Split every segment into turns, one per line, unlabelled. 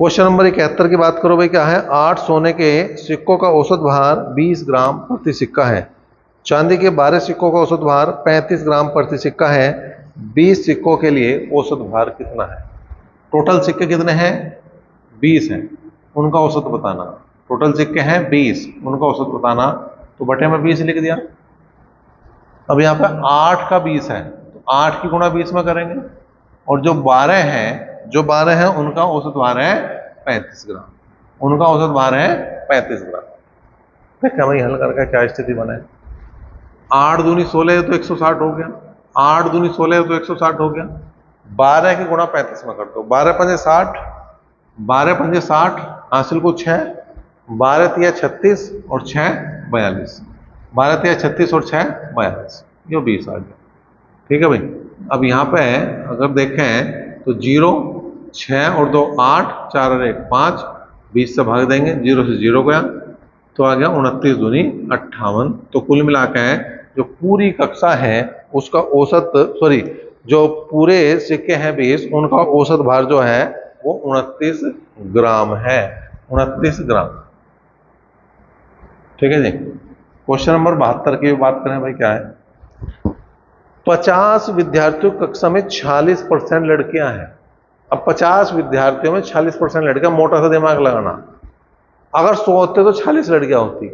Question number 71 की बात करो भाई, क्या है? 8 सोने के सिक्कों का औसत भार 20 ग्राम प्रति सिक्का है। चांदी के 12 सिक्कों का औसत भार 35 ग्राम प्रति सिक्का है। 20 सिक्कों के लिए औसत भार कितना है? टोटल सिक्के कितने हैं? 20 हैं, उनका औसत बताना। टोटल सिक्के हैं 20, उनका औसत बताना। तो बटे में 20 लिख दिया। अब यहाँ पे 8 का 20 है, तो 8 की गुणा 20 में करेंगे। और जो 12 हैं उनका औसत भार है 35 ग्राम। उनका औसत भार है 35 ग्राम। देखा भाई हल करके क्या स्थिति बने। 8 दूनी 16 तो 160 हो गया। 8 दूनी 16 तो 160 हो गया। 12 की गुणा 35 में कर दो। 12 पंजे 60, 12 पंजे 60, हासिल को 6, 12 तिया 36 और 6 42। 12 तिया 36 और 6 42, ये 20 आ गया। ठीक है भाई। अब यहाँ पे अगर देखें तो 0, 6 और 2 8, 4 और 1 5, 20 से भाग देंगे, 0 से 0 गया तो आ गया 29 दूनी 58। तो कुल मिला के जो पूरी कक्षा है उसका औसत, सॉरी, जो पूरे सिक्के हैं 20, उनका औसत भार जो है वो 29 ग्राम है। 29 ग्राम। ठीक है जी। क्वेश्चन नंबर 72 की बात करें भाई, क्या है? 50 विद्यार्थियों कक्षा में 46% लड़कियां हैं। अब 50 विद्यार्थियों में 46% लड़कियां, मोटा सा दिमाग लगाना। अगर 100 होते तो 46 लड़कियां होती।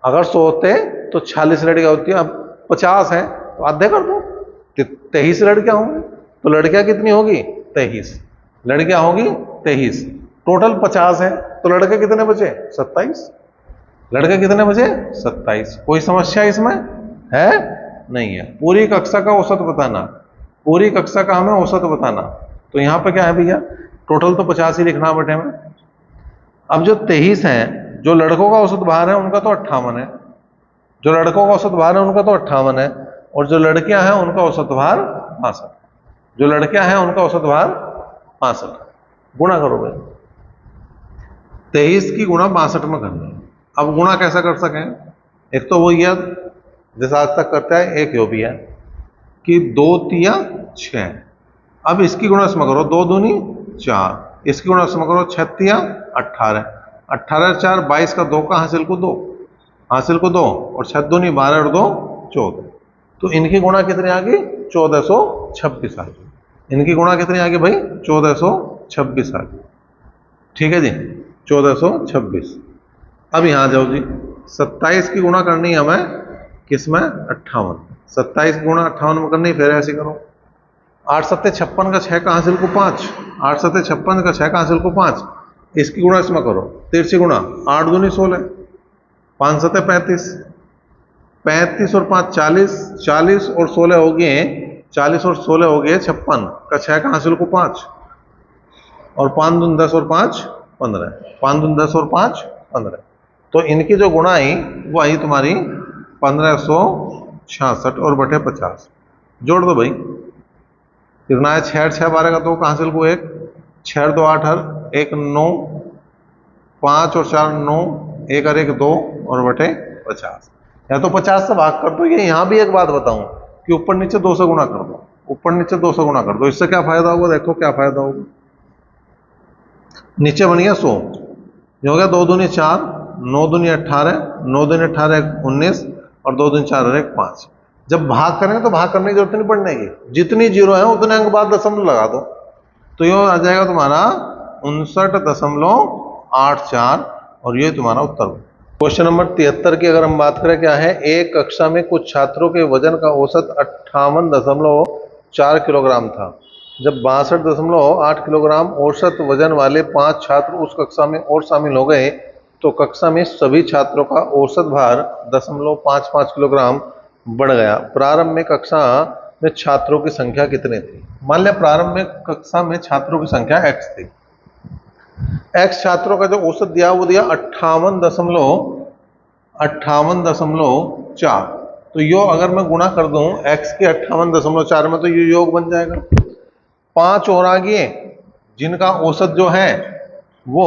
अगर 100 होते तो 46 लड़कियां होती। अब 50 है तो आधे कर दो, 23 लड़कियां होंगी। तो लड़कियां कितनी होगी? 23। लड़कियां होगी 23। टोटल 50 है तो लड़के कितने बचे? 27। लड़के कितने बचे? 27। कोई समस्या इसमें है? नहीं है। पूरी कक्षा का औसत बताना। पूरी कक्षा का हमें औसत बताना। तो यहां पे क्या है भैया? टोटल तो 50 ही लिखना बटे में। अब जो 23 हैं, जो लड़कों का औसत भार है उनका तो 58 है। जो लड़कों का औसत भार है उनका तो 58 है। और जो लड़कियां हैं उनका औसत भार 62। जो लड़कियां हैं उनका औसत भार 62। गुणा करो भाई। 23 की गुणा 62 में करना है। अब गुणा कैसा कर सकें? एक तो वो यह जैसा आज तक करता है, एक यो भी है कि 2 तिया 6। अब इसकी गुणा इसमें करो, 2 दूनी 4। इसकी गुणा इसमें करो, 6 तिया 18। 18 4 22 का 2 का हासिल को 2, हासिल को 2 और 6 दूनी 12 और 2 14। तो इनकी गुणा कितनी आ गई? 1426 आ गई। इनकी गुणा कितनी आ गई भाई? 1426 आ गई। ठीक है जी, 1426। अब यहां जाओ जी, 27 की गुणा करनी है हमें किसमें? 58। 27 की गुणा 58 में करनी, फिर ऐसे करो। 8 सत्ते 56 का 6 का हासिल को 5। 8 सत्ते 56 का 6 का हासिल को 5। इसकी गुणा इसमें करो, 13 गुणा 8 दूनी 16, 5 सत्ते 35, 35 और 5 40, 40 और 16 हो गए, 40 और 16 हो गए 56 का 6 का हासिल को 5 और 5 दून 10 और 5 15, 5 दून 10 और 5 15। तो इनकी जो गुणा आई वो आई तुम्हारी 1566 और बटे 50। जोड़ दो भाई। कितना है? 6 6 12 का 2 का हासिल को 1, 6 2 8 हर 1 9, 5 और 4 9, 1 और 1 2 और बटे 50। या तो 50 से भाग कर दो। ये यहां भी एक बात बताऊं कि ऊपर नीचे 2 से गुणा कर दो। ऊपर नीचे 2 से गुणा कर दो। इससे क्या फायदा होगा? देखो क्या फायदा होगा। नीचे बन गया 100, ये हो गया 2 दूनी 4, 9 दूनी 18, 9 दूनी 18 19 और 2 दूनी 4 और 1 5। जब भाग करेंगे तो भाग करने की जरूरत नहीं पड़ने की। जितनी जीरो है उतने अंक बाद दशमलव लगा दो, तो ये आ जाएगा तुम्हारा 59.84 और ये तुम्हारा उत्तर। क्वेश्चन नंबर 73 की अगर हम बात करें, क्या है? एक कक्षा में कुछ छात्रों के वजन का औसत 58.4 किलोग्राम था। जब 62.8 किलोग्राम औसत वजन वाले 5 छात्र उस कक्षा में और शामिल हो गए तो कक्षा में सभी छात्रों का औसत भार 0.55 किलोग्राम बढ़ गया। प्रारंभ में कक्षा में छात्रों की संख्या कितनी थी? मान लिया प्रारंभ में कक्षा में छात्रों की संख्या x थी। x छात्रों का जो औसत दिया वो दिया 58.4। तो यो अगर मैं गुणा कर दूं x के 58.4 में तो ये योग बन जाएगा। 5 और आगे जिनका औसत जो है वो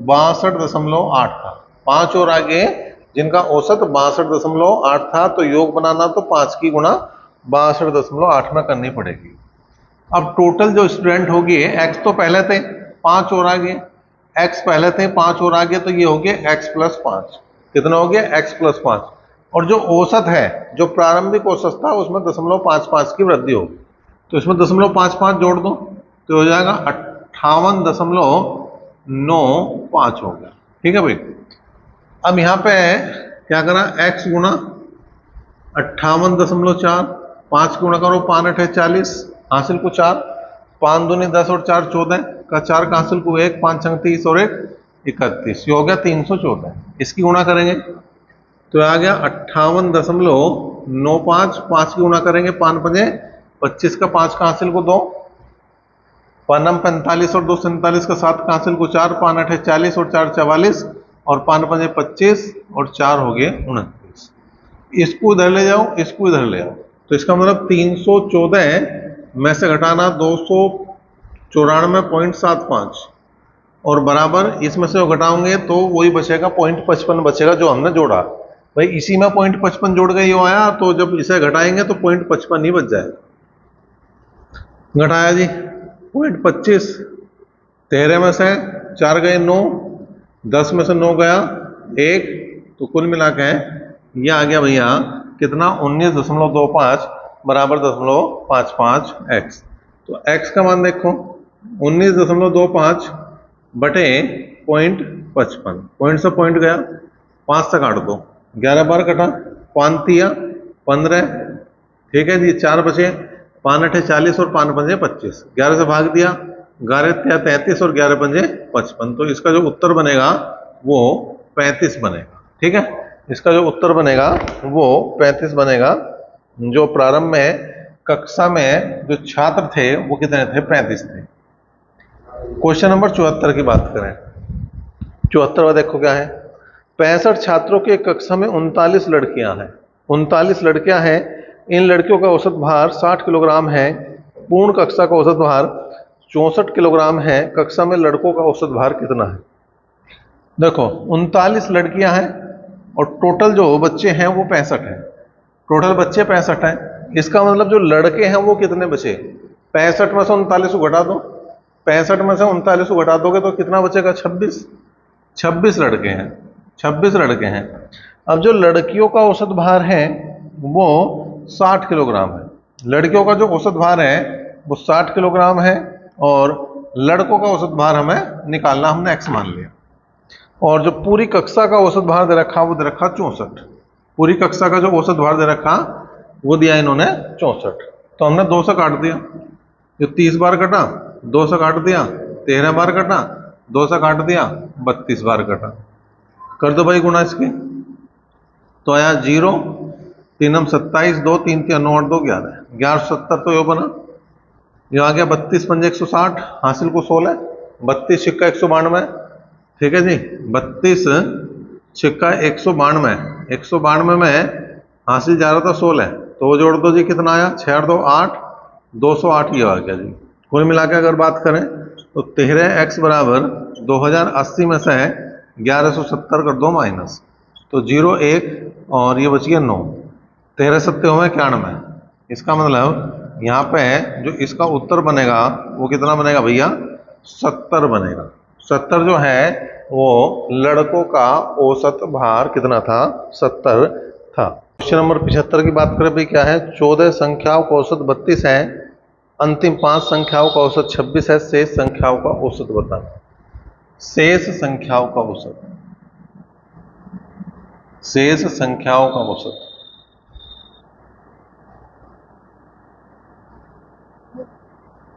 62.8 था। 5 और आगे जिनका औसत 62.8 था, तो योग बनाना तो 5 की गुणा 62.8 में करनी पड़ेगी। अब टोटल जो स्टूडेंट होगी, x तो पहले थे, 5 और आगे, x पहले थे 5 और आ गया तो ये हो गया x प्लस 5। कितना हो गया? x plus 5। और जो औसत है, जो प्रारंभिक औसत था उसमें 0.55 की वृद्धि होगी, तो इसमें 0.55 जोड़ दो तो हो जाएगा 58.95 हो गया। ठीक है भाई। अब यहाँ पे क्या करा, x गुना 58.4, 5 गुणा करो 5 8 40, हासिल को 4, 5 दूनी 10 और 4 14 का 4 का हासिल को 1, 5 छंग 30 और 1 31, ये हो गया 314। इसकी गुणा करेंगे तो आ गया 58.95, 5 की गुणा करेंगे 5 पंजे 25 का 5 का हासिल को 2, 5 45 और 2 47 का 7 का हासिल को 4, 5 8 40 और 4 44 और 5 पंजे 25 और 4 हो गए 29। इसको इधर ले जाओ, इसको इधर ले आओ, तो इसका मतलब 314 में से घटाना 294.75 और बराबर इसमें से घटाओगे तो वही बचेगा 0.55 बचेगा जो हमने जोड़ा। भाई इसी में 0.55 जोड़ गए यो आया, तो जब इसे घटाएंगे तो 0.55 ही बच जाएगा। घटाया जी 0.25, 13 में से 4 गए 9, 10 में से 9 गया 1, तो कुल मिला के ये आ गया भैया कितना 19.25 बराबर 0.55 x। तो x का मान देखो 19.25 बटे 0.55, पॉइंट से पॉइंट गया 5 से काट दो, 11 बार कटा 5 तिया 15, ठीक है जी 4 बचे 5 8 40 और 5 पंजे 25, 11 से भाग दिया 11 तिया 33 और 11 पंजे 55, तो इसका जो उत्तर बनेगा वो 35 बनेगा। ठीक है, इसका जो उत्तर बनेगा वो 35 बनेगा। जो प्रारंभ में कक्षा में जो छात्र थे वो कितने थे? 35 थे। क्वेश्चन नंबर 74 की बात करें, 74वां देखो क्या है। 65 छात्रों की एक कक्षा में 39 लड़कियां हैं, 39 लड़कियां हैं। इन लड़कियों का औसत भार 60 किलोग्राम है। पूर्ण कक्षा का औसत भार 64 किलोग्राम है। कक्षा में लड़कों का औसत भार कितना है? देखो 39 लड़कियां हैं और टोटल जो बच्चे हैं वो 65 हैं। टोटल बच्चे 65 हैं, इसका मतलब जो लड़के हैं वो कितने बचे? 65 में से 39 को घटा दो, 65 में से 39 को घटा दोगे तो कितना बचेगा? 26। 26 लड़के हैं, 26 लड़के हैं। अब जो लड़कियों का औसत भार है वो 60 किलोग्राम है। लड़कियों का जो औसत भार है वो 60 किलोग्राम है और लड़कों का औसत भार हमें निकालना, हमने x मान लिया। और जो पूरी कक्षा का औसत भार दे रखा वो दे रखा 64। पूरी कक्षा का जो औसत भार दे रखा वो दिया इन्होंने 64, तो हमने 2 से काट दिया, जो 30 बार कटा 2 से काट दिया, 13 बार कटा 2 से काट दिया, 32 बार कटा। कर दो भाई गुणा इसके, तो आया 0, 3 27, 2 3 3 9 8 2 11, 1170 तो ये बना। ये आ गया 32 पंजे 160, हासिल को 16, 32 छिक्का 192, ठीक है जी 32 छिक्का 192, 192 में हासिल जा रहा था 16, तो वो जोड़ दो जी, कितना आया 6 2 8, 208 ये आ गया जी। कुल मिला के अगर बात करें तो 13x बराबर 2080 में से 1170 कर दो माइनस, तो 0 1 और ये बच गया 9, 13 सत्ते हुए 91। इसका मतलब यहाँ पे जो इसका उत्तर बनेगा वो कितना बनेगा भैया? 70 बनेगा। 70 जो है वो लड़कों का औसत भार कितना था? 70 था। क्वेश्चन नंबर 75 की बात करें भाई क्या है। 14 संख्याओं का औसत 32 है, अंतिम 5 संख्याओं का औसत 26 है, शेष संख्याओं का औसत बताना। शेष संख्याओं का औसत, शेष संख्याओं का औसत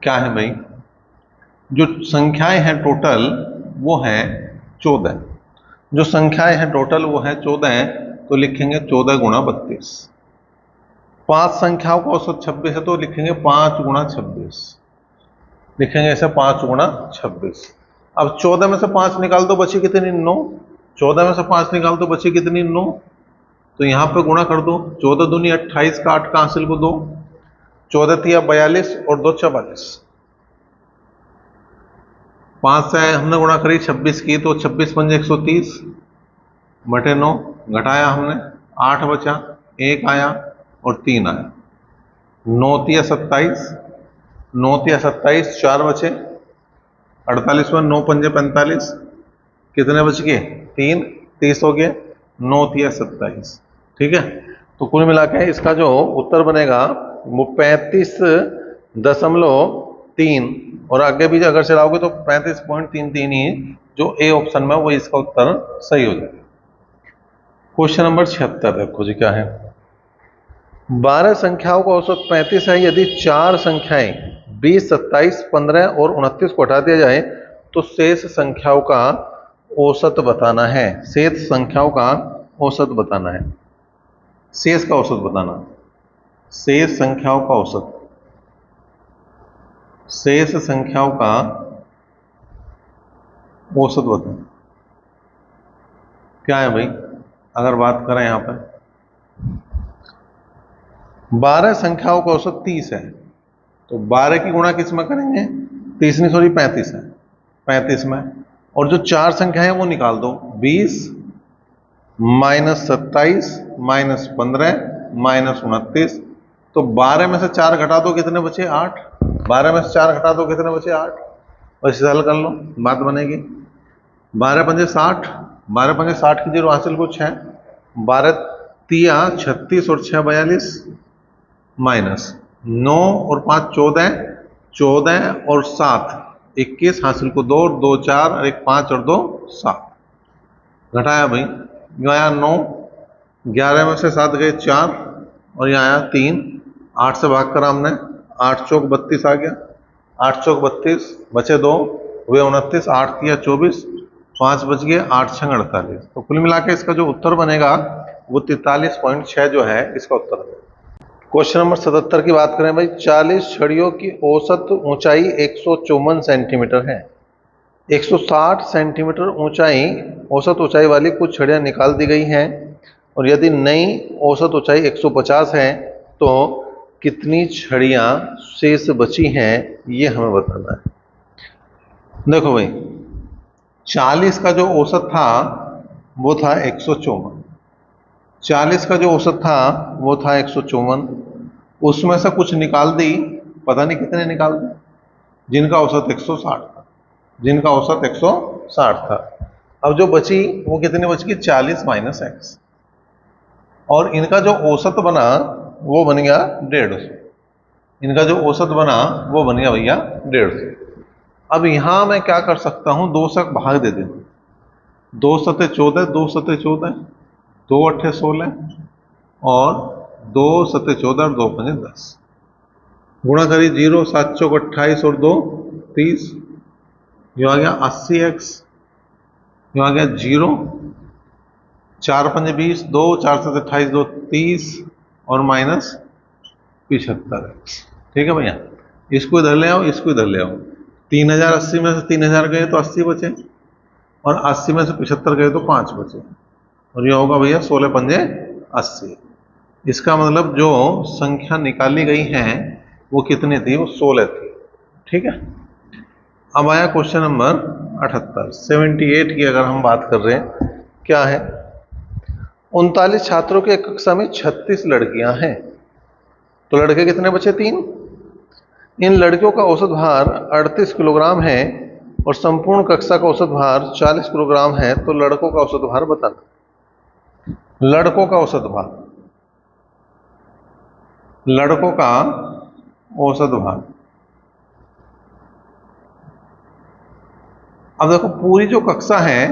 क्या है भाई? जो संख्याएं हैं टोटल वो है 14, जो संख्याएं हैं टोटल वो है 14, तो लिखेंगे 14 गुणा 32। 5 संख्याओं का औसत 26 है तो लिखेंगे 5 गुणा 26, लिखेंगे ऐसे 5 गुणा 26। अब 14 में से 5 निकाल दो, बची कितनी? 9। 14 में से 5 निकाल दो, बची कितनी? 9। तो यहां पे गुणा कर दो, 14 दूनी 28 का 8 का हासिल को 2, 14 तिया 42 और 2 44। 5 से हमने गुणा करी 26 की, तो 26 पंजे 130 बटे 9, घटाया हमने 8 बचा, 1 आया और 3 आया, 9 तिया 27, 9 तिया 27, 4 बचे 48 में 9 पंजे 45, कितने बच गए? 3, 30 हो गए, 9 तिया 27। ठीक है, तो कुल मिला के इसका जो उत्तर बनेगा वो 35.3, और आगे भी अगर चलाओगे तो 35.33 ही जो ए ऑप्शन में वो इसका उत्तर सही हो जाएगा। क्वेश्चन नंबर 76 देखो जी क्या है। 12 संख्याओं का औसत 35 है। यदि 4 संख्याएं 20, 27, 15 और 29 को हटा दिया जाए तो शेष संख्याओं का औसत बताना है। शेष संख्याओं का औसत बताना है। शेष का औसत बताना, शेष संख्याओं का औसत, शेष संख्याओं का औसत बताना क्या है भाई। अगर बात करें यहां पर 12 संख्याओं का औसत 30 है, तो 12 की गुणा किस में करेंगे? 30 नहीं सॉरी 35 है, 35 में। और जो 4 संख्या है वो निकाल दो, 20 माइनस 27 माइनस 15 माइनस 29। तो 12 में से 4 घटा दो, कितने बचे? 8। 12 में से 4 घटा दो, कितने बचे? 8। और इसे हल कर लो, बात बनेगी 12 पंजे 60, 12 पंजे 60 की जीरो हासिल को 6, 12 तिया 36 और 6 42, माइनस 9 और 5 14, 14 और 7 21, हासिल को 2 और 2 4 और 1 5 और 2 7। घटाया भाई, यो आया 9, 11 में से 7 गए 4 और यहाँ आया 3, 8 से भाग कर हमने, 8 चौक 32 आ गया, 8 चौक 32 बचे 2 हुए 29, 8 तिया 24, 5 बच गए, 8 छंग 48। तो कुल मिला के इसका जो उत्तर बनेगा वो 43.6 जो है इसका उत्तर है। क्वेश्चन नंबर 77 की बात करें भाई, 40 छड़ियों की औसत ऊंचाई 154 सेंटीमीटर है। 160 सेंटीमीटर ऊंचाई औसत ऊंचाई वाली कुछ छड़ियां निकाल दी गई हैं, और यदि नई औसत ऊंचाई 150 है तो कितनी छड़ियां शेष बची हैं ये हमें बताना है। देखो भाई 40 का जो औसत था वो था 154, 40 का जो औसत था वो था 154, उसमें से कुछ निकाल दी, पता नहीं कितने निकाल दी, जिनका औसत 160 था, जिनका औसत 160 था। अब जो बची वो कितनी बच गई? 40 माइनस एक्स, और इनका जो औसत बना वो बन गया 150। इनका जो औसत बना वो बन गया भैया 150। अब यहां मैं क्या कर सकता हूं, 2 से भाग दे दें, 2 सते 14, 2 सते 14, 2 अट्ठे 16 और 2 सते 14 और 2 पंजे 10। गुणा करिए 0, 7 चौक 28 और 2 30, यो आ गया 80x, यो आ गया 0, 4 पंजे 20, 2 4 से 28 2 30 और माइनस 75x। ठीक है भैया, इसको इधर ले आओ, इसको इधर ले आओ। 3080 में से 3000 गए तो 80 बचे, और 80 में से 75 गए तो 5 बचे, और ये होगा भैया 16 पंजे 80। इसका मतलब जो संख्या निकाली गई है वो कितनी थी? वो 16 थी। ठीक है, अब आया क्वेश्चन नंबर 78, 78 की अगर हम बात कर रहे हैं, क्या है? 39 छात्रों के कक्षा में 36 लड़कियां हैं, तो लड़के कितने बचे? 3। इन लड़कियों का औसत भार 38 किलोग्राम है और संपूर्ण कक्षा का औसत भार 40 किलोग्राम है, तो लड़कों का औसत भार बताना। लड़कों का औसत भार, लड़कों का औसत भार। अब देखो पूरी जो कक्षा है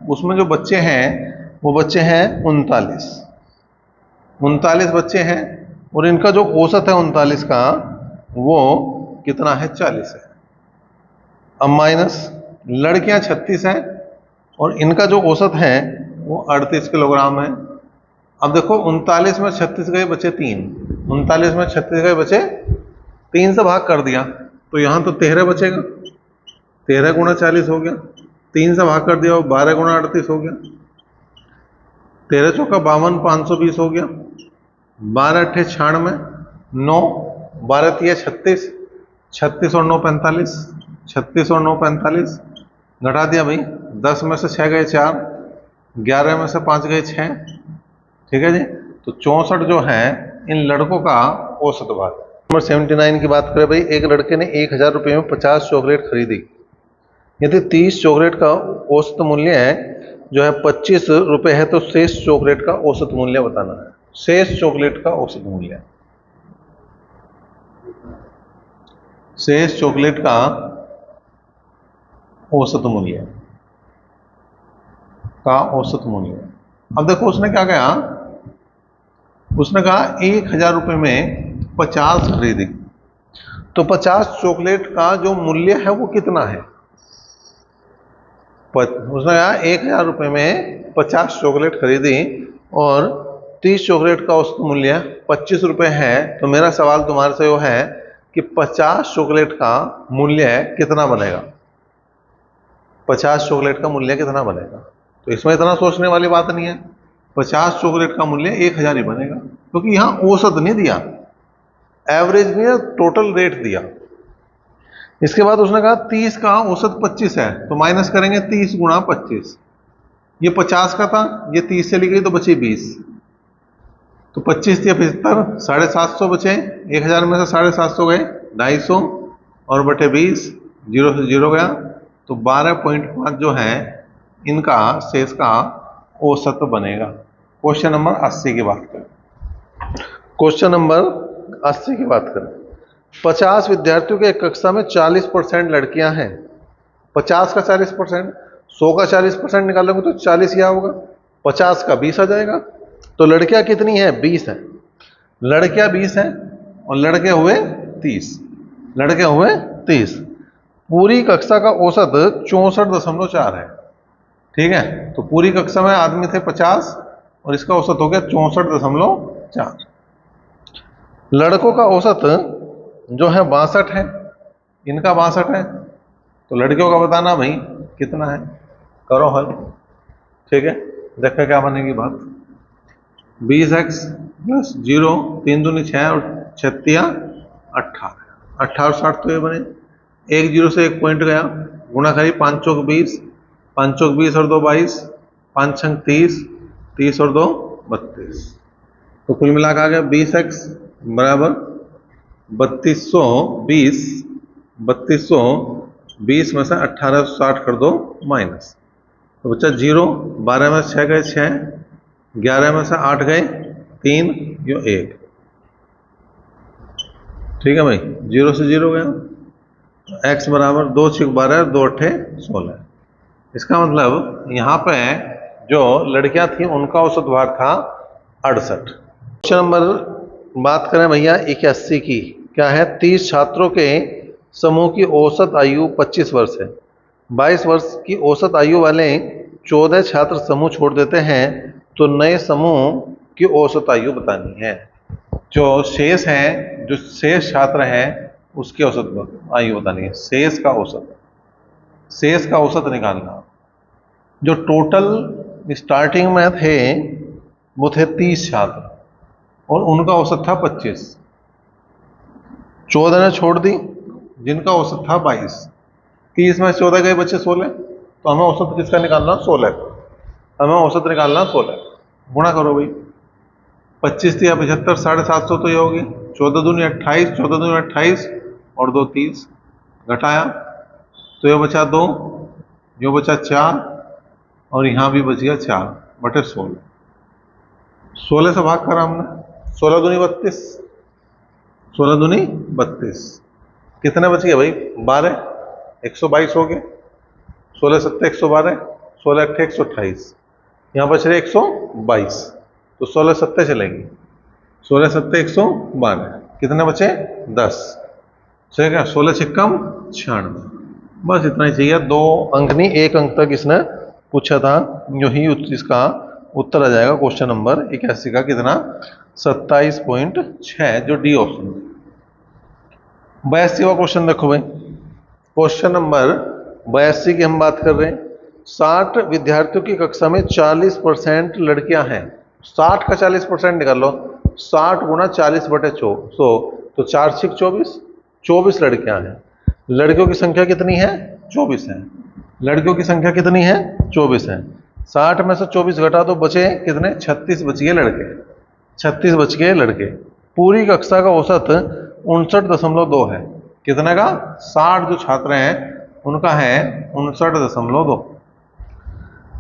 उसमें जो बच्चे हैं वो बच्चे हैं 39, 39 बच्चे हैं, और इनका जो औसत है 39 का वो कितना है? 40 है। अब माइनस लड़कियां 36 हैं और इनका जो औसत है वो 38 किलोग्राम है। अब देखो 39 में 36 गए बचे 3, 39 में 36 गए बचे 3 से भाग कर दिया तो यहां तो 13 बचेगा, 13 गुणा 40 हो गया, 3 से भाग कर दिया 12 गुणा 38 हो गया, 13 चौका 52, 520 हो गया, 12 अट्ठे 96, 9 12 तिया 36, 36 और 9 45, 36 और 9 45, घटा दिया भाई, 10 में से 6 गए 4, 11 में से 5 गए 6। ठीक है जी, तो 64 जो है इन लड़कों का औसत भार। नंबर 79 की बात करें भाई, एक लड़के ने 1000 रुपये में 50 चॉकलेट खरीदी यदि 30 चॉकलेट का औसत मूल्य है जो है 25 रुपये है, तो शेष चॉकलेट का औसत मूल्य बताना है। शेष चॉकलेट का औसत मूल्य, शेष चॉकलेट का औसत मूल्य अब देखो उसने क्या कहा, उसने कहा 1000 रुपये में 50 खरीदी, तो 50 चॉकलेट का जो मूल्य है वो कितना है। उसने कहा 1000 रुपये में 50 चॉकलेट खरीदी और 30 चॉकलेट का औसत मूल्य 25 रुपये है, तो मेरा सवाल तुम्हारे से वो है कि 50 चॉकलेट का मूल्य कितना बनेगा। 50 चॉकलेट का मूल्य कितना बनेगा, तो इसमें इतना सोचने वाली बात नहीं है। 50 चॉकलेट का मूल्य 1000 ही बनेगा, क्योंकि यहां औसत नहीं दिया, एवरेज नहीं, टोटल रेट दिया। इसके बाद उसने कहा 30 का औसत 25 है, तो माइनस करेंगे 30 गुणा 25। ये 50 का था, ये 30 चली गई तो बची 20, तो 25 दिया 75, 750 बचे। 1000 में से 750 गए 250 और बटे 20, 0 से 0 गया, तो 12.5 जो है इनका शेष का औसत बनेगा। क्वेश्चन नंबर 80 की बात करें। क्वेश्चन नंबर 80 की बात करें। 50 विद्यार्थियों के एक कक्षा में 40% लड़कियां हैं। 50 का 40%, 100 का 40% निकालोगे तो 40 क्या होगा, 50 का 20 आ जाएगा। तो लड़कियां कितनी हैं, 20 हैं। लड़कियां 20 हैं और लड़के हुए 30, लड़के हुए 30। पूरी कक्षा का औसत 64.4 है। ठीक है, तो पूरी कक्षा में आदमी थे 50 और इसका औसत हो गया 64.4। लड़कों का औसत जो है 62 है, इनका 62 है, तो लड़कियों का बताना भाई कितना है, करो हल। ठीक है, देखो क्या बनेगी बात। 20x प्लस 0, 3 दूनी 6 और 6 18, 18 और 60 तो ये बने। एक 0 से एक पॉइंट गया, गुणा करी 5 चौक 20, 5 चौक 20 और 2 22, 5 छंग 30, 30 और 2 32, तो कुल मिला के आ गया 20x बराबर 3220, 3220 में से 1860 कर दो माइनस, तो बच्चा 0, 12 में 6 गए 6, 11 में से 8 गए 3, यो 1। ठीक है भाई, 0 से 0 गया, x बराबर 2 6 12, 2 8 16। इसका मतलब यहाँ पे जो लड़कियां थी उनका औसत भार था 68। क्वेश्चन नंबर बात करें भैया 81 की, क्या है, 30 छात्रों के समूह की औसत आयु 25 वर्ष है। 22 वर्ष की औसत आयु वाले 14 छात्र समूह छोड़ देते हैं, तो नए समूह की औसत आयु बतानी है। जो शेष है, जो शेष छात्र हैं उसकी औसत आयु बतानी है। शेष का औसत, शेष का औसत निकालना। जो टोटल स्टार्टिंग में थे वो थे 30 छात्र और उनका औसत था 25, 14 ने छोड़ दी जिनका औसत था 22, 30 में 14 गए बच्चे 16, तो हमें औसत किसका निकालना, 16 का। हमें औसत निकालना 16, गुणा करो भाई, 25 दिया 75, 750 तो ये होगी, 14 दूनी 28, 14 दूनी 28 और 2 30, घटाया तो ये बचा 2, यो बचा 4 और यहाँ भी बच गया 4 बटे 16। 16 से भाग करा हमने, 16 दूनी 32, 16 दूनी 32, कितने बच गए भाई, 12, 122 हो गए। 16 7 112, 16 8 128, यहाँ बच रहे 122, तो 16 7 चलेंगी, 16 7 112, कितने बचे 10। ठीक है, 16 छिक्कम 96, बस इतना ही चाहिए। 2 अंक नहीं, 1 अंक तक इसने पूछा था, यही इसका उत्तर आ जाएगा क्वेश्चन नंबर 81 का, कितना, 27.6, जो डी ऑप्शन। 82वां क्वेश्चन देखो भाई। क्वेश्चन नंबर 82 की हम बात कर रहे हैं। 60 विद्यार्थियों की कक्षा में 40% लड़कियां हैं। 60 का 40% निकाल लो, 60 गुणा 40 बटे 100, तो 4 6 24, 24 लड़कियां हैं। लड़कियों की संख्या कितनी है, 24 है। लड़कियों की संख्या कितनी है, 24 है। 60 में से 24 घटा दो, बचे कितने, 36 बच गए लड़के, 36 बच गए लड़के। पूरी कक्षा का औसत 59.2 है। कितने का, 60 जो छात्र हैं उनका है 59.2।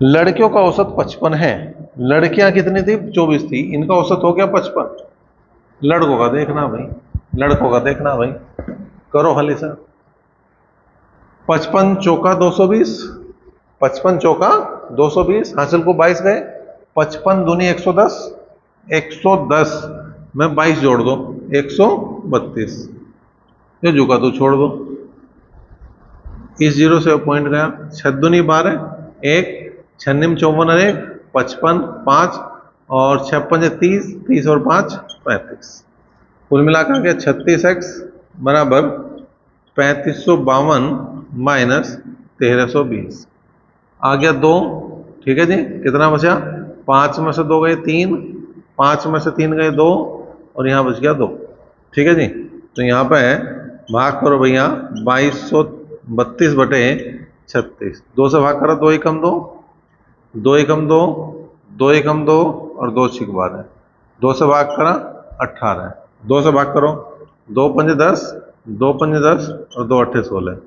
लड़कियों का औसत 55 है, लड़कियां कितनी थी? 24 थी, इनका औसत हो गया 55। लड़कों का देखना भाई, लड़कों का देखना भाई, करो हल सर। 55 चौका 220, 55 चौका 220, हासिल को 22 गए, 55 दूनी 110, 110 में 22 जोड़ दो 132, ये झुका तो छोड़ दो, इस जीरो से पॉइंट गया। 6 दूनी 12, 1, 6 निम 54 और 1, 55, 5 और 6 पंजे 30, 30 और 5 35, कुल मिलाकर के 36x बराबर 3552 माइनस 1320 आ गया 2। ठीक है जी, कितना बचा? 5 में से 2 गए 3, 5 में से 3 गए 2 और यहाँ बच गया 2। ठीक है जी, तो यहाँ पे भाग करो भैया 2232 बटे 36, 2 से भाग करो 2 एकम 2, 2 एकम 2, 2 एकम 2 और 2 छिक 12, 2 से भाग करा 18, 2 से भाग करो 2 पंजे 10, 2 पंजे 10 और 2 अट्ठे 16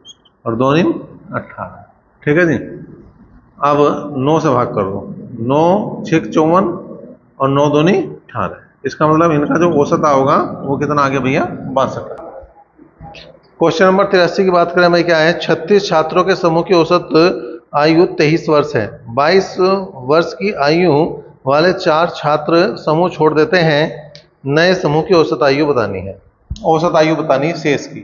और 2 निम 18। ठीक है जी, अब 9 से भाग कर दो, 9 छिक 54 और 9 दूनी 18, इसका मतलब इनका जो औसत होगा वो कितना आ गया भैया? 62। क्वेश्चन नंबर 83 की बात करें भाई, क्या है? 36 छात्रों के समूह की औसत आयु 23 वर्ष है। 22 वर्ष की आयु वाले 4 छात्र समूह छोड़ देते हैं, नए समूह की औसत आयु बतानी है। औसत आयु बतानी है शेष की,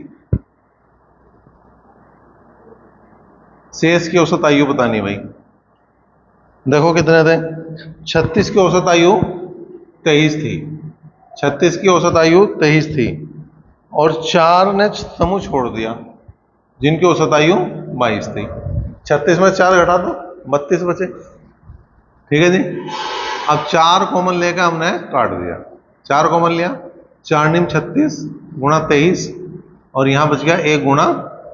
शेष की औसत आयु बतानी भाई। देखो कितने थे? 36 की औसत आयु 23 थी, 36 की औसत आयु 23 थी और 4 ने समूह छोड़ दिया जिनकी औसत आयु 22 थी। 36 में 4 घटा दो 32 बचे। ठीक है जी, अब 4 कॉमन लेकर हमने काट दिया, 4 कॉमन लिया, 4 निम 36 गुणा 23 और यहां बच गया 1 गुणा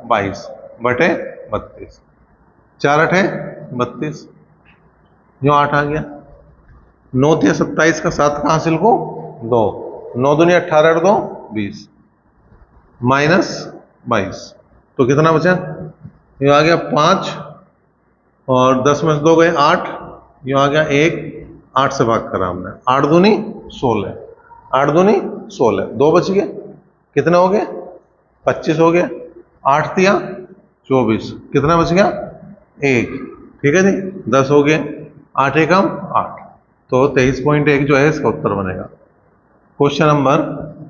22 बटे 32, 4 अठे 32, जो 8 आ गया। 9 थे 27 का 7 का हासिल को 2, 9 दूनी 18 और 2 20 माइनस 22, तो कितना बचा? ये आ गया 5 और 10 में से 2 गए 8, ये आ गया 1, 8 से भाग करा हमने, 8 दूनी 16, 8 दूनी 16, 2 बच गए, कितने हो गए? 25 हो गया, 8 दिया 24, कितना बच गया? 1। ठीक है जी, 10 हो गए, 8 एकम 8, तो 23.1 जो है इसका उत्तर बनेगा। क्वेश्चन नंबर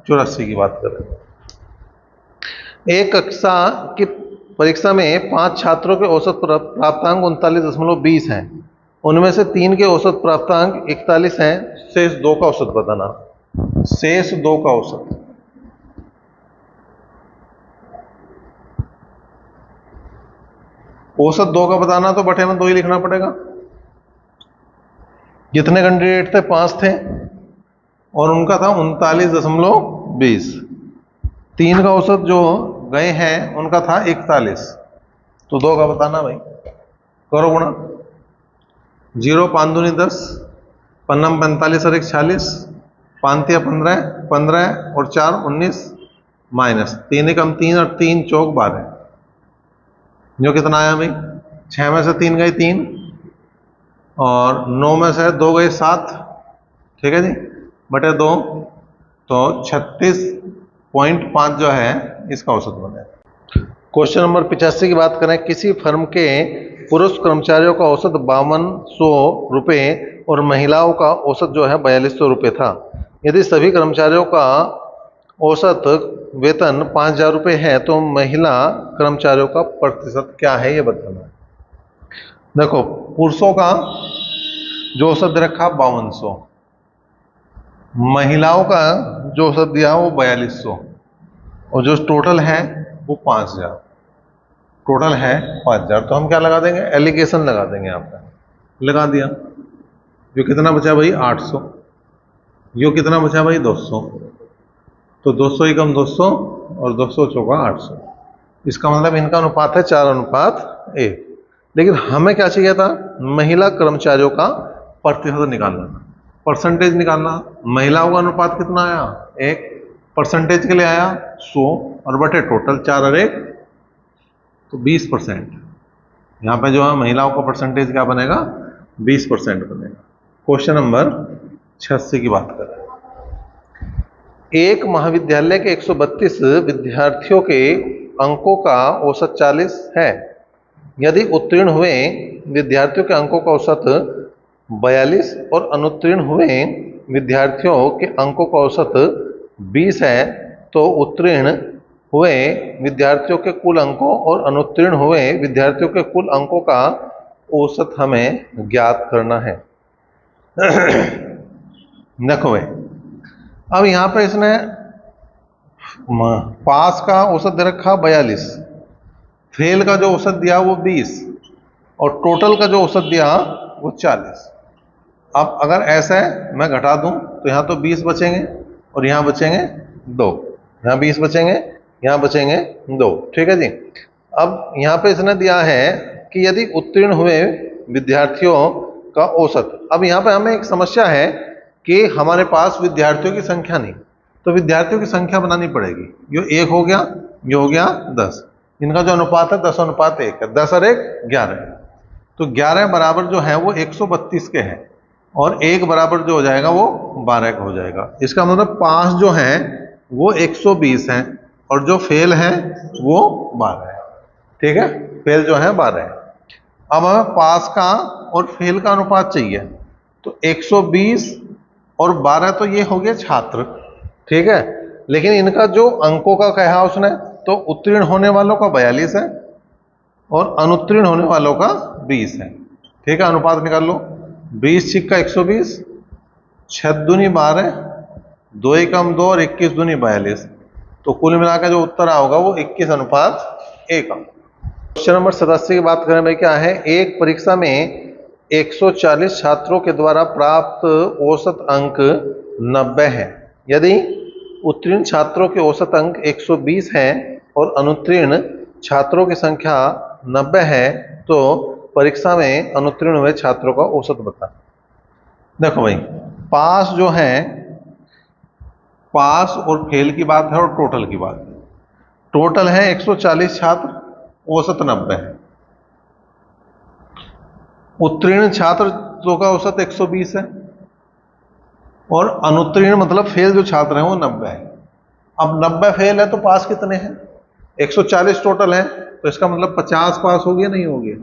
84 की बात करें, एक कक्षा की परीक्षा में 5 छात्रों के औसत प्राप्तांक 39.20 हैं, उनमें से 3 के औसत प्राप्तांक 41 हैं, शेष 2 का औसत बताना। शेष 2 का औसत, औसत 2 का बताना तो बटे में 2 ही लिखना पड़ेगा। कितने कैंडिडेट थे? 5 थे और उनका था 39.20, 3 का औसत जो गए हैं उनका था 41, तो 2 का बताना भाई, करो गुणा, 0 5 दूनी 10, 5 45 और 1 46, 5 15, 15 और 4 19 माइनस 3 एकम 3 और 3 चौक 12, जो कितना आया भाई? 6 में से 3 गए 3 और 9 में से 2 गए 7, ठीक है जी, बटे 2, तो 36.5 जो है इसका औसत बने। क्वेश्चन नंबर 85 की बात करें, किसी फर्म के पुरुष कर्मचारियों का औसत 5200 रुपये और महिलाओं का औसत जो है 4200 रुपये था। यदि सभी कर्मचारियों का औसत वेतन 5000 रुपये है तो महिला कर्मचारियों का प्रतिशत क्या है ये बताना है। देखो, पुरुषों का जो औसत दे रखा 5200, महिलाओं का जो औसत दिया वो 4200 और जो टोटल है वो 5000, टोटल है 5000, तो हम क्या लगा देंगे? एलिगेशन लगा देंगे, यहाँ पे लगा दिया। जो कितना बचा भाई? 800, यो कितना बचा भाई? 200, तो 200 ही कम 200 और 200 चौका 800, इसका मतलब इनका अनुपात है 4:1। लेकिन हमें क्या चाहिए था? महिला कर्मचारियों का प्रतिशत निकालना, परसेंटेज निकालना। महिलाओं का अनुपात कितना आया? 1, परसेंटेज के लिए आया 100 और बटे टोटल 4 और 1, तो 20%। यहाँ पे जो है महिलाओं का परसेंटेज क्या बनेगा, 20% बनेगा। क्वेश्चन नंबर 86 की बात करें। एक महाविद्यालय के 132 विद्यार्थियों के अंकों का औसत 40 है। यदि उत्तीर्ण हुए विद्यार्थियों के अंकों का औसत 42 और अनुत्तीर्ण हुए विद्यार्थियों के अंकों का औसत 20 है, तो उत्तीर्ण हुए विद्यार्थियों के कुल अंकों और अनुत्तीर्ण हुए विद्यार्थियों के कुल अंकों का औसत हमें ज्ञात करना है। देखो भाई, अब यहाँ पे इसने पास का औसत दे रखा 42, फेल का जो औसत दिया वो 20 और टोटल का जो औसत दिया वो 40। अब अगर ऐसा है मैं घटा दूं तो यहाँ तो 20 बचेंगे और यहाँ बचेंगे 2, यहाँ 20 बचेंगे, यहाँ बचेंगे 2। ठीक है जी। अब यहाँ पे इसने दिया है कि यदि उत्तीर्ण हुए विद्यार्थियों का औसत, अब यहाँ पे हमें एक समस्या है कि हमारे पास विद्यार्थियों की संख्या नहीं, तो विद्यार्थियों की संख्या बनानी पड़ेगी। ये 1 हो गया, ये हो गया 10, इनका जो अनुपात है 10:1 है, 10 और 1 11, तो 11 बराबर जो है वो 132 के हैं और 1 बराबर जो हो जाएगा वो 12 का हो जाएगा। इसका मतलब पास जो है वो 120 है और जो फेल है वो 12 है। ठीक है, फेल जो है 12 है। अब हमें पास का और फेल का अनुपात चाहिए, तो 120 और 12 तो ये हो गए छात्र। ठीक है, लेकिन इनका जो अंकों का कहा उसने, तो उत्तीर्ण होने वालों का 42 है और अनुत्तीर्ण होने वालों का 20 है। ठीक है, अनुपात निकाल लो। 20 छिक्का 120, 6 दूनी 12, 2 एकम 2 और 21 दूनी 42, तो कुल मिलाकर जो उत्तर होगा वो 21:1। क्वेश्चन नंबर 87 की बात करें भाई, क्या है, एक परीक्षा में 140 छात्रों के द्वारा प्राप्त औसत अंक 90 है। यदि उत्तीर्ण छात्रों के औसत अंक 120 हैं और अनुत्तीर्ण छात्रों की संख्या 90 है, तो परीक्षा में अनुत्तीर्ण हुए छात्रों का औसत बता। देखो भाई, पास जो है, पास और फेल की बात है और टोटल की बात है। टोटल है 140 छात्र, औसत 90 है। उत्तीर्ण छात्र का औसत 120 है और अनुत्तीर्ण मतलब फेल जो छात्र हैं वो 90 है। अब 90 फेल है तो पास कितने हैं, 140 टोटल है, तो इसका मतलब 50 पास हो गए नहीं हो गए,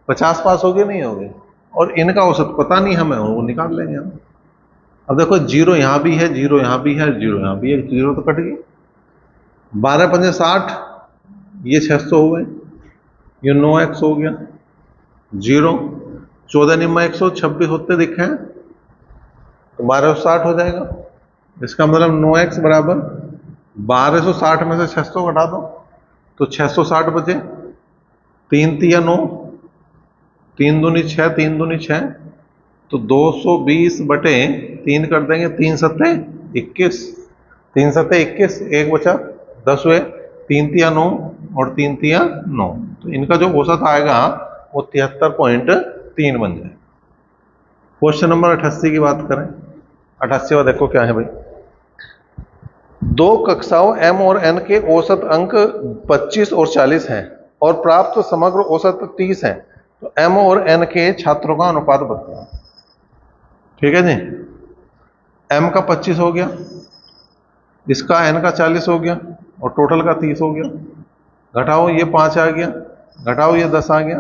50 पास हो गए नहीं हो गए, और इनका औसत पता नहीं हमें, वो निकाल लेंगे हम। अब देखो 0 यहाँ भी है, 0 यहाँ भी है, 0 यहाँ भी है, 0 तो कट गई। 12 पंजे 60, ये 600 हुए, ये 9x हो गया, 0 14 निम्मा 126 होते दिखे हैं, तो 1260 हो जाएगा। इसका मतलब 9x बराबर 1260 में से 600 घटा दो तो 660 बचे, 3 तिया 9, 3 दूनी 6, 3 दूनी 6, तो 220 बटे 3 कर देंगे, 3 सत्ते 21, 3 सत्ते 21, 1 बचा 10 हुए, 3 तिया 9 और 3 तिया 9, तो इनका जो औसत आएगा वो 73.3 बन जाए। क्वेश्चन नंबर 88 की बात करें। 88वां देखो क्या है भाई, 2 कक्षाओं M और N के औसत अंक 25 और 40 हैं और प्राप्त समग्र औसत 30 है, तो M और N के छात्रों का अनुपात बताओ। ठीक है जी, M का 25 हो गया, इसका N का 40 हो गया और टोटल का 30 हो गया। घटाओ, ये 5 आ गया, घटाओ ये 10 आ गया,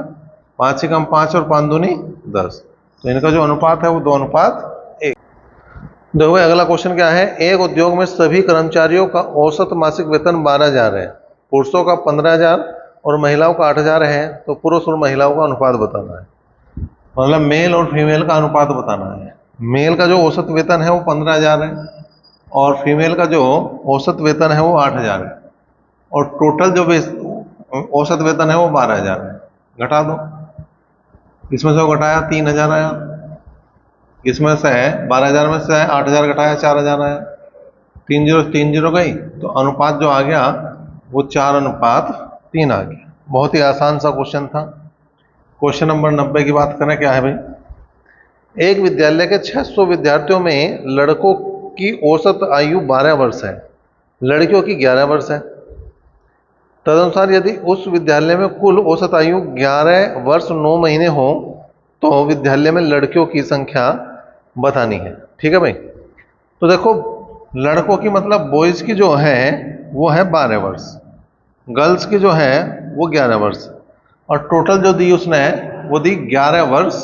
5 से कम 5 और 5 दूनी 10, तो इनका जो अनुपात है वो 2:1। देखो भाई, अगला क्वेश्चन क्या है, एक उद्योग में सभी कर्मचारियों का औसत मासिक वेतन 12,000 है, पुरुषों का 15,000 और महिलाओं का 8,000 है, तो पुरुष और महिलाओं का अनुपात बताना है। मतलब मेल और फीमेल का अनुपात बताना है। मेल का जो औसत वेतन है वो 15,000 है और फीमेल का जो औसत वेतन है वो 8,000 है और टोटल जो औसत वेतन है वो 12,000 है। घटा दो, इसमें से घटाया 3,000 आया, इसमें से 12,000 में से 8,000 घटाया 4,000 आया, 3 0 गई, तो अनुपात जो आ गया वो 4:3 आ गया। बहुत ही आसान सा क्वेश्चन था। क्वेश्चन नंबर 90 की बात करें, क्या है भाई, एक विद्यालय के 600 विद्यार्थियों में लड़कों की औसत आयु 12 वर्ष है, लड़कियों की 11 वर्ष है। तदनुसार यदि उस विद्यालय में कुल औसत आयु 11 वर्ष 9 महीने हो तो विद्यालय में लड़कियों की संख्या बतानी है। ठीक है भाई। तो देखो, लड़कों की मतलब बॉयज की जो है वो है 12 वर्ष, गर्ल्स की जो है वो 11 वर्ष, और टोटल जो दी उसने वो दी 11 वर्ष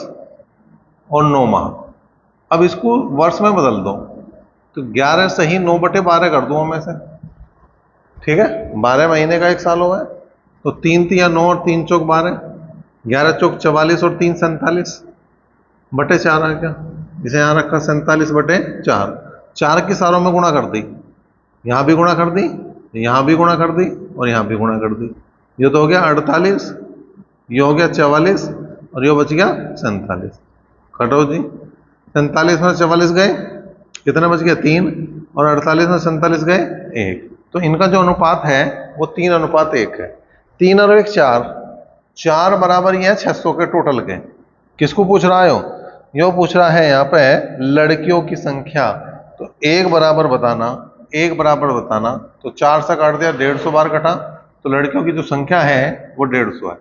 और 9 माह। अब इसको वर्ष में बदल दो, तो 11 से ही 9/12 कर दूंगा मैं से। ठीक है, 12 महीने का एक साल हो गया, तो 3 तिया 9 और 3 चौक 12, 11 चौक 44 और 3 47/4 आ गया। इसे यहाँ रखा 47/4, 4 की सारों में गुणा कर दी, यहाँ भी गुणा कर दी, यहाँ भी गुणा कर दी और यहाँ भी गुणा कर दी। ये तो हो गया 48, ये हो गया 44 और ये बच गया 47। कटो जी, 47 में 44 गए, कितना बच गया 3, और 48 में 47 गए 1। तो इनका जो अनुपात है वो 3:1 है। 3 और 1 4, 4 बराबर ये है 600 के टोटल के। किसको पूछ रहा है यो पूछ रहा है यहाँ पे लड़कियों की संख्या। तो 1 बराबर बताना, 1 बराबर बताना, तो 4 से काट दिया, 150 बार कटा, तो लड़कियों की जो संख्या है वो 150 है।